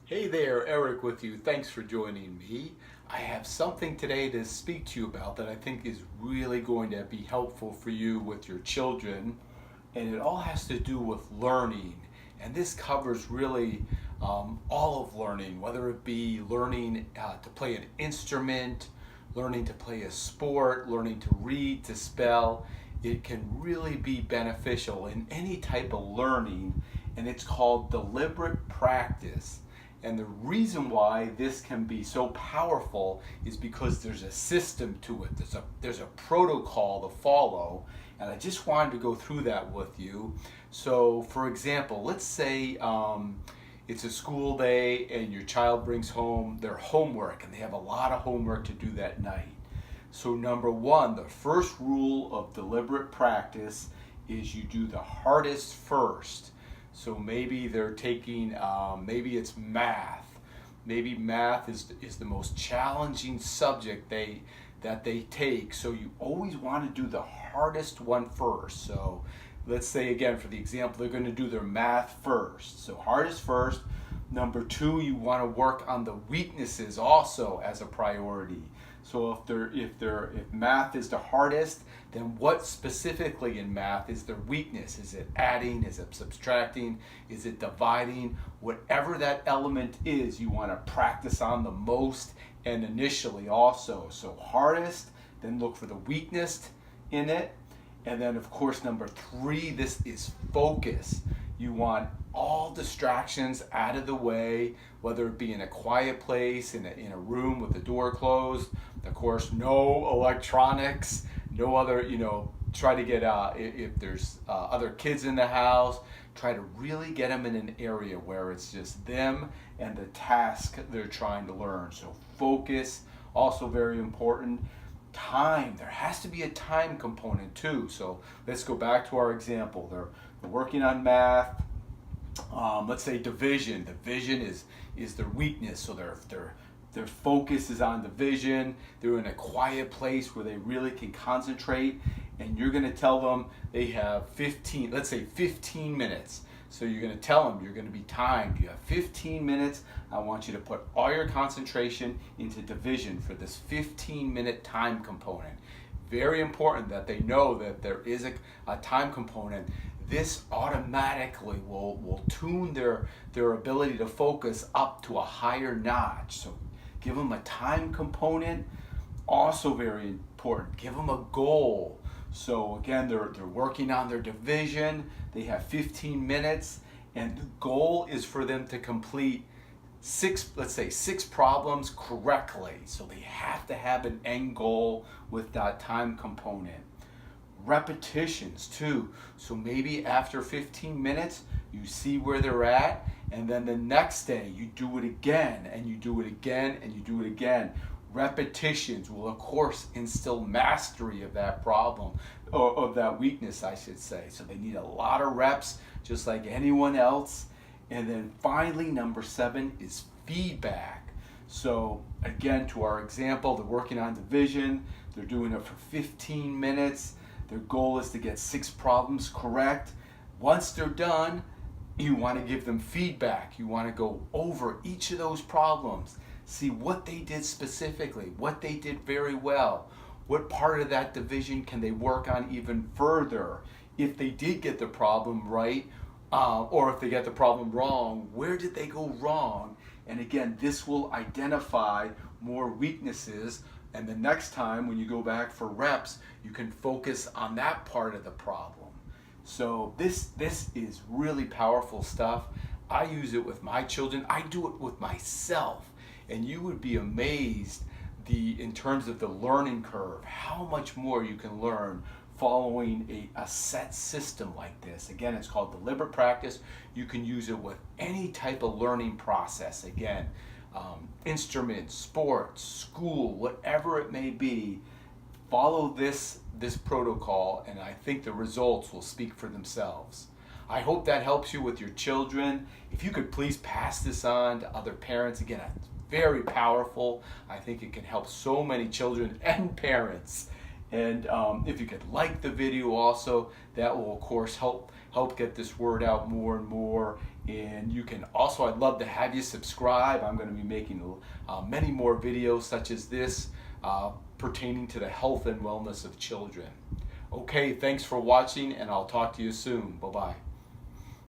Hey there, Eric with you. Thanks for joining me. I have something today to speak to you about that I think is really going to be helpful for you with your children, and it all has to do with learning. And this covers really all of learning, whether it be learning to play an instrument, learning to play a sport, learning to read, to spell. It can really be beneficial in any type of learning, and it's called deliberate practice. And the reason why this can be so powerful is because there's a system to it. There's a protocol to follow, and I just wanted to go through that with you. So, for example, let's say it's a school day and your child brings home their homework, and they have a lot of homework to do that night. So, number one, the first rule of deliberate practice is you do the hardest first. So maybe they're taking, maybe it's math. Maybe math is the most challenging subject that they take. So you always want to do the hardest one first. So let's say again, for the example, they're going to do their math first. So hardest first. Number two, you want to work on the weaknesses also as a priority. So if math is the hardest, then what specifically in math is their weakness? Is it adding? Is it subtracting? Is it dividing? Whatever that element is, you want to practice on the most and initially also. So hardest, then look for the weakness in it. And then of course number three, this is focus. You want all distractions out of the way, whether it be in a quiet place, in a room with the door closed. Of course, no electronics, no other, try to get, if there's other kids in the house, try to really get them in an area where it's just them and the task they're trying to learn. So focus, also very important. Time, there has to be a time component too. So let's go back to our example. They're working on math. Let's say division. Division is their weakness. So their focus is on division. They're in a quiet place where they really can concentrate. And you're going to tell them they have 15, let's say 15 minutes. So you're going to tell them you're going to be timed. You have 15 minutes. I want you to put all your concentration into division for this 15-minute time component. Very important that they know that there is a time component. This automatically will tune their ability to focus up to a higher notch. So give them a time component. Also very important. Give them a goal. So again, they're working on their division. They have 15 minutes, and the goal is for them to complete six problems correctly. So they have to have an end goal with that time component. Repetitions too. So maybe after 15 minutes, you see where they're at, and then the next day you do it again, and you do it again, and you do it again. Repetitions will of course instill mastery of that problem, or of that weakness I should say. So they need a lot of reps just like anyone else. And then finally, number 7 is feedback. So again, to our example, they're working on division, they're doing it for 15 minutes. Their goal is to get 6 problems correct. Once they're done, you want to give them feedback. You want to go over each of those problems. See what they did specifically, what they did very well, what part of that division can they work on even further. If they did get the problem right, or if they get the problem wrong, where did they go wrong? And again, this will identify more weaknesses, and the next time when you go back for reps, you can focus on that part of the problem. So this is really powerful stuff. I use it with my children. I do it with myself. And you would be amazed in terms of the learning curve, how much more you can learn following a set system like this. Again, it's called deliberate practice. You can use it with any type of learning process. Again, instruments, sports, school, whatever it may be. Follow this protocol, and I think the results will speak for themselves. I hope that helps you with your children. If you could please pass this on to other parents. Again, it's very powerful. I think it can help so many children and parents. And if you could like the video also, that will of course help get this word out more and more. And you can also, I'd love to have you subscribe. I'm going to be making many more videos such as this pertaining to the health and wellness of children. Okay, thanks for watching, and I'll talk to you soon. Bye-bye.